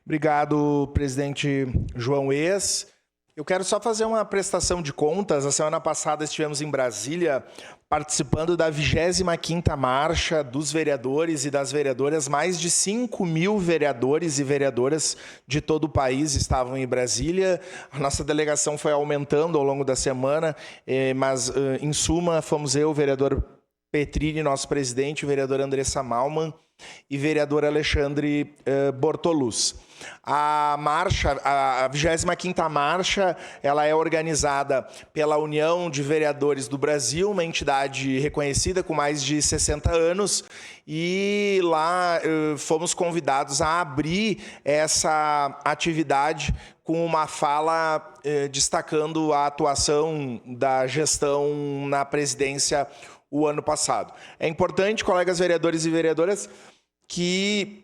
Obrigado, presidente João Ex. Eu quero só fazer uma prestação de contas. A semana passada estivemos em Brasília participando da 25ª Marcha dos Vereadores e das Vereadoras. Mais de 5.000 vereadores e vereadoras de todo o país estavam em Brasília. A nossa delegação foi aumentando ao longo da semana, mas, em suma, fomos eu, o vereador Petrini, nosso presidente, o vereador Andressa Malman e vereador Alexandre Bortoluz. A marcha, a 25ª Marcha, ela é organizada pela União de Vereadores do Brasil, uma entidade reconhecida com mais de 60 anos, e lá fomos convidados a abrir essa atividade com uma fala destacando a atuação da gestão na presidência o ano passado. É importante, colegas vereadores e vereadoras, que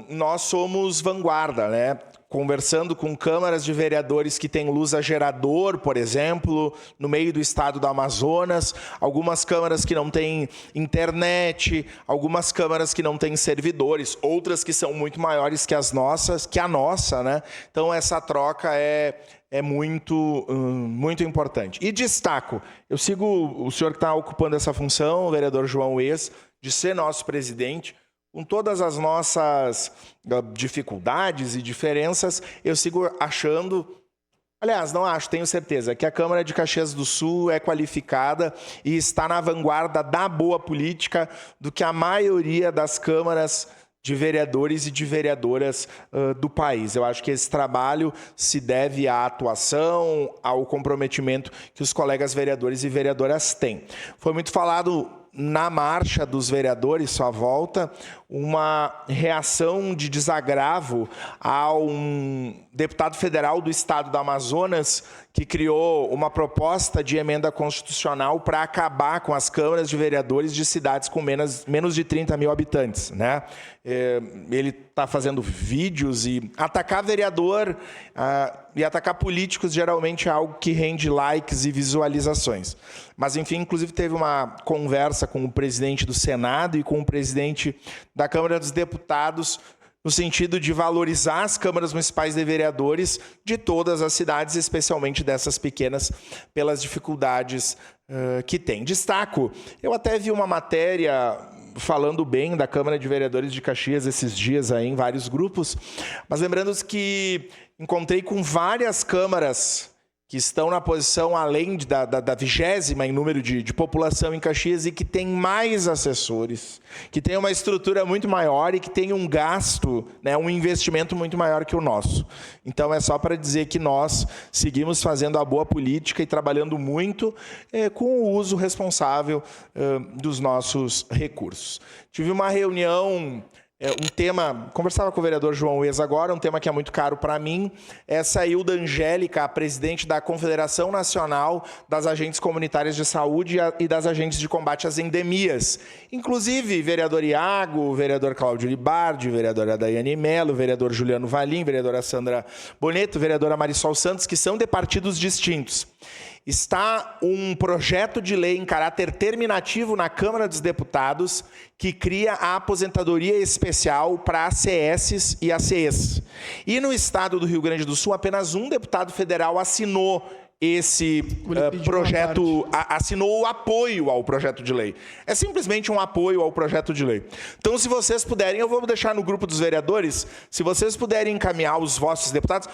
nós somos vanguarda, né? Conversando com câmaras de vereadores que têm luz a gerador, por exemplo, no meio do estado do Amazonas, algumas câmaras que não têm internet, algumas câmaras que não têm servidores, outras que são muito maiores que as nossas, que a nossa, né? Então essa troca é muito importante. E destaco, eu sigo o senhor que está ocupando essa função, o vereador João Ex, de ser nosso presidente. Com todas as nossas dificuldades e diferenças, eu sigo achando, aliás, não acho, tenho certeza, que a Câmara de Caxias do Sul é qualificada e está na vanguarda da boa política do que a maioria das câmaras de vereadores e de vereadoras do país. Eu acho que esse trabalho se deve à atuação, ao comprometimento que os colegas vereadores e vereadoras têm. Foi muito falado na marcha dos vereadores, sua volta, uma reação de desagravo a um deputado federal do estado do Amazonas que criou uma proposta de emenda constitucional para acabar com as câmaras de vereadores de cidades com menos de 30 mil habitantes, né? Ele está fazendo vídeos e atacar vereador e atacar políticos geralmente é algo que rende likes e visualizações. Mas, enfim, inclusive teve uma conversa com o presidente do Senado e com o presidente da Câmara dos Deputados no sentido de valorizar as câmaras municipais de vereadores de todas as cidades, especialmente dessas pequenas, pelas dificuldades que tem. Destaco, eu até vi uma matéria falando bem da Câmara de Vereadores de Caxias esses dias aí, em vários grupos, mas lembrando que encontrei com várias câmaras que estão na posição além da 20ª em número de população em Caxias e que tem mais assessores, que tem uma estrutura muito maior e que tem um gasto, né, um investimento muito maior que o nosso. Então, é só para dizer que nós seguimos fazendo a boa política e trabalhando muito com o uso responsável dos nossos recursos. Tive uma reunião... um tema, conversava com o vereador João Ex agora, um tema que é muito caro para mim, essa Hilda Angélica, a presidente da Confederação Nacional das Agentes Comunitárias de Saúde e das Agentes de Combate às Endemias. Inclusive, vereador Iago, vereador Cláudio Libardi, vereadora Daiane Mello, vereador Juliano Valim, vereadora Sandra Boneto, vereadora Marisol Santos, que são de partidos distintos. Está um projeto de lei em caráter terminativo na Câmara dos Deputados que cria a aposentadoria especial para ACS e ACEs. E no estado do Rio Grande do Sul, apenas um deputado federal assinou esse projeto, assinou o apoio ao projeto de lei. É simplesmente um apoio ao projeto de lei. Então, se vocês puderem, eu vou deixar no grupo dos vereadores, se vocês puderem encaminhar os vossos deputados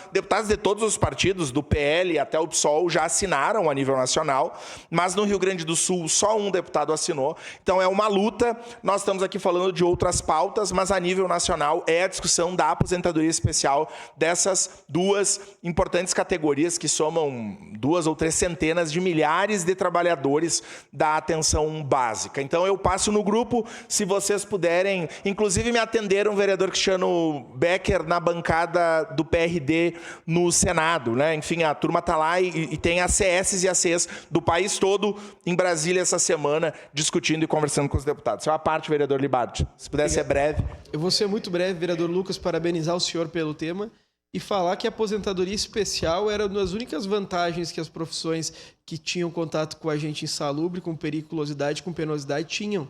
de todos os partidos, do PL até o PSOL, já assinaram a nível nacional, mas no Rio Grande do Sul só um deputado assinou. Então, é uma luta. Nós estamos aqui falando de outras pautas, mas a nível nacional é a discussão da aposentadoria especial dessas duas importantes categorias que somam 2 ou 3 centenas de milhares de trabalhadores da atenção básica. Então, eu passo no grupo, se vocês puderem. Inclusive, me atenderam o vereador Cristiano Becker na bancada do PRD no Senado, né? Enfim, a turma está lá e tem ACS e ACs do país todo em Brasília essa semana, discutindo e conversando com os deputados. É uma parte, vereador Libardi. Se puder ser breve. Eu vou ser muito breve, vereador Lucas, parabenizar o senhor pelo tema. E falar que a aposentadoria especial era uma das únicas vantagens que as profissões que tinham contato com agente insalubre, com periculosidade, com penosidade, tinham.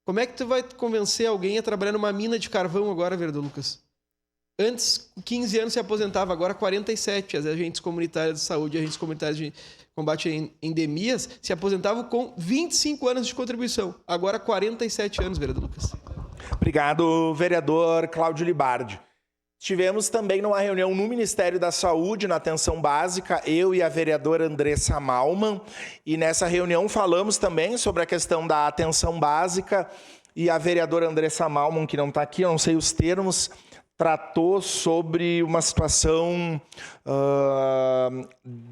Como é que tu vai convencer alguém a trabalhar numa mina de carvão agora, vereador Lucas? Antes, 15 anos se aposentava, agora 47. As agentes comunitárias de saúde, agentes comunitários de combate a endemias, se aposentavam com 25 anos de contribuição. Agora 47 anos, vereador Lucas. Obrigado, vereador Cláudio Libardi. Estivemos também numa reunião no Ministério da Saúde, na atenção básica, eu e a vereadora Andressa Malman, e nessa reunião falamos também sobre a questão da atenção básica, e a vereadora Andressa Malman, que não está aqui, eu não sei os termos, tratou sobre uma situação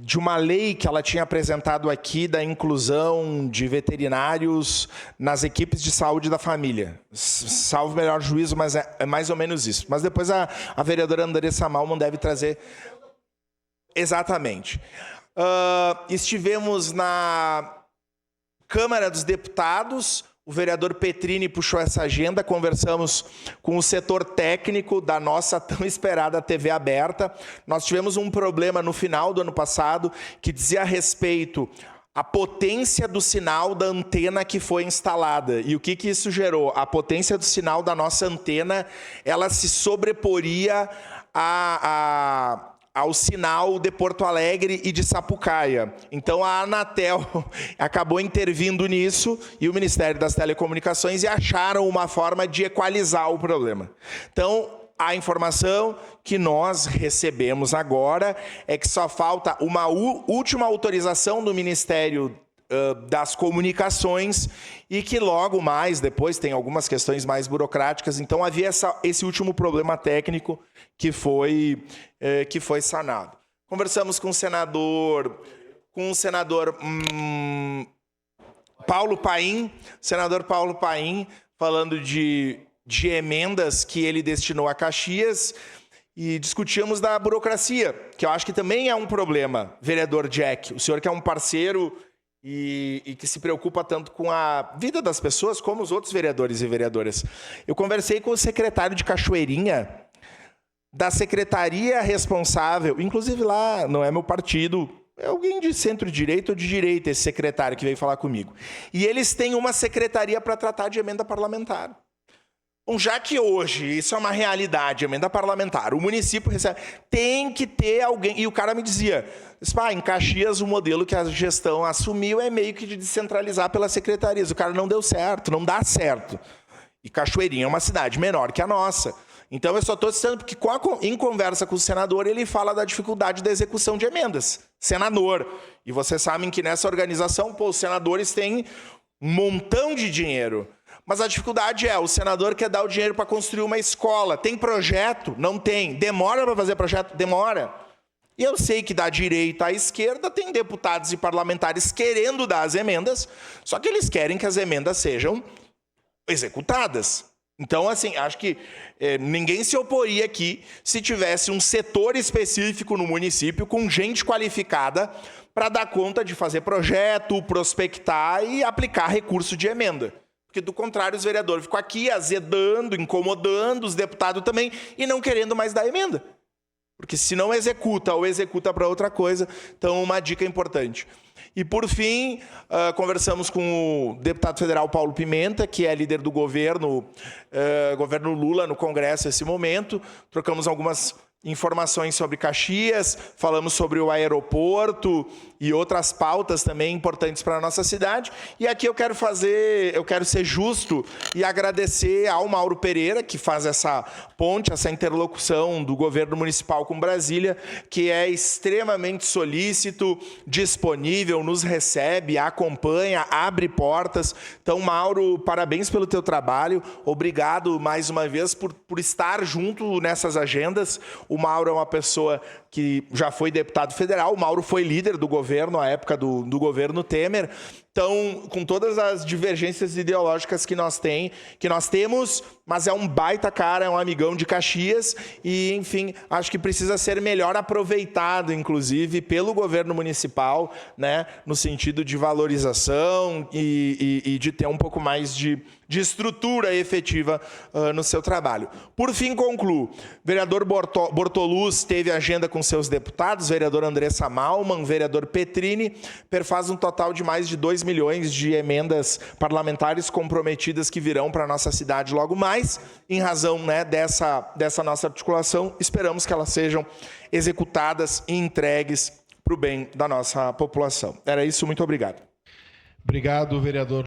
de uma lei que ela tinha apresentado aqui da inclusão de veterinários nas equipes de saúde da família. Salvo melhor juízo, mas é mais ou menos isso. Mas depois a vereadora Andressa Malman deve trazer exatamente. Estivemos na Câmara dos Deputados. O vereador Petrini puxou essa agenda, conversamos com o setor técnico da nossa tão esperada TV aberta. Nós tivemos um problema no final do ano passado que dizia a respeito à potência do sinal da antena que foi instalada. E o que isso gerou? A potência do sinal da nossa antena, ela se sobreporia ao sinal de Porto Alegre e de Sapucaia. Então a Anatel acabou intervindo nisso e o Ministério das Telecomunicações e acharam uma forma de equalizar o problema. Então a informação que nós recebemos agora é que só falta uma última autorização do Ministério das Comunicações e que logo mais, depois tem algumas questões mais burocráticas, então havia esse último problema técnico que foi sanado. Conversamos com o senador Paulo Paim, falando de emendas que ele destinou a Caxias e discutimos da burocracia, que eu acho que também é um problema, vereador Jack, o senhor que é um parceiro e que se preocupa tanto com a vida das pessoas, como os outros vereadores e vereadoras. Eu conversei com o secretário de Cachoeirinha, da secretaria responsável, inclusive lá, não é meu partido, é alguém de centro-direita ou de direita, esse secretário que veio falar comigo. E eles têm uma secretaria para tratar de emenda parlamentar. Bom, já que hoje isso é uma realidade, emenda parlamentar, o município recebe, tem que ter alguém. E o cara me dizia, em Caxias o modelo que a gestão assumiu é meio que de descentralizar pelas secretarias. O cara não deu certo, não dá certo. E Cachoeirinha é uma cidade menor que a nossa. Então eu só estou citando porque em conversa com o senador ele fala da dificuldade da execução de emendas. Senador. E vocês sabem que nessa organização, os senadores têm um montão de dinheiro. Mas a dificuldade o senador quer dar o dinheiro para construir uma escola. Tem projeto? Não tem. Demora para fazer projeto? Demora. E eu sei que da direita à esquerda tem deputados e parlamentares querendo dar as emendas, só que eles querem que as emendas sejam executadas. Então, assim, acho que ninguém se oporia aqui se tivesse um setor específico no município com gente qualificada para dar conta de fazer projeto, prospectar e aplicar recurso de emenda. Porque, do contrário, os vereadores ficam aqui azedando, incomodando, os deputados também, e não querendo mais dar emenda. Porque se não executa ou executa para outra coisa, então uma dica importante. E, por fim, conversamos com o deputado federal Paulo Pimenta, que é líder do governo Lula no Congresso nesse momento. Trocamos algumas informações sobre Caxias, falamos sobre o aeroporto e outras pautas também importantes para a nossa cidade. E aqui eu quero ser justo e agradecer ao Mauro Pereira, que faz essa ponte, essa interlocução do governo municipal com Brasília, que é extremamente solícito, disponível, nos recebe, acompanha, abre portas. Então, Mauro, parabéns pelo teu trabalho, obrigado mais uma vez por estar junto nessas agendas. O Mauro é uma pessoa que já foi deputado federal, o Mauro foi líder do governo à época do governo Temer. Então, com todas as divergências ideológicas que nós temos, mas é um baita cara, é um amigão de Caxias e, enfim, acho que precisa ser melhor aproveitado, inclusive, pelo governo municipal, né, no sentido de valorização e de ter um pouco mais de estrutura efetiva no seu trabalho. Por fim, concluo. Vereador Bortoluz teve agenda com seus deputados, vereador Andressa Malman, vereador Petrini, faz um total de mais de 2 milhões de emendas parlamentares comprometidas que virão para a nossa cidade logo mais. mas em razão, né, dessa nossa articulação, esperamos que elas sejam executadas e entregues para o bem da nossa população. Era isso, muito obrigado. Obrigado, vereador.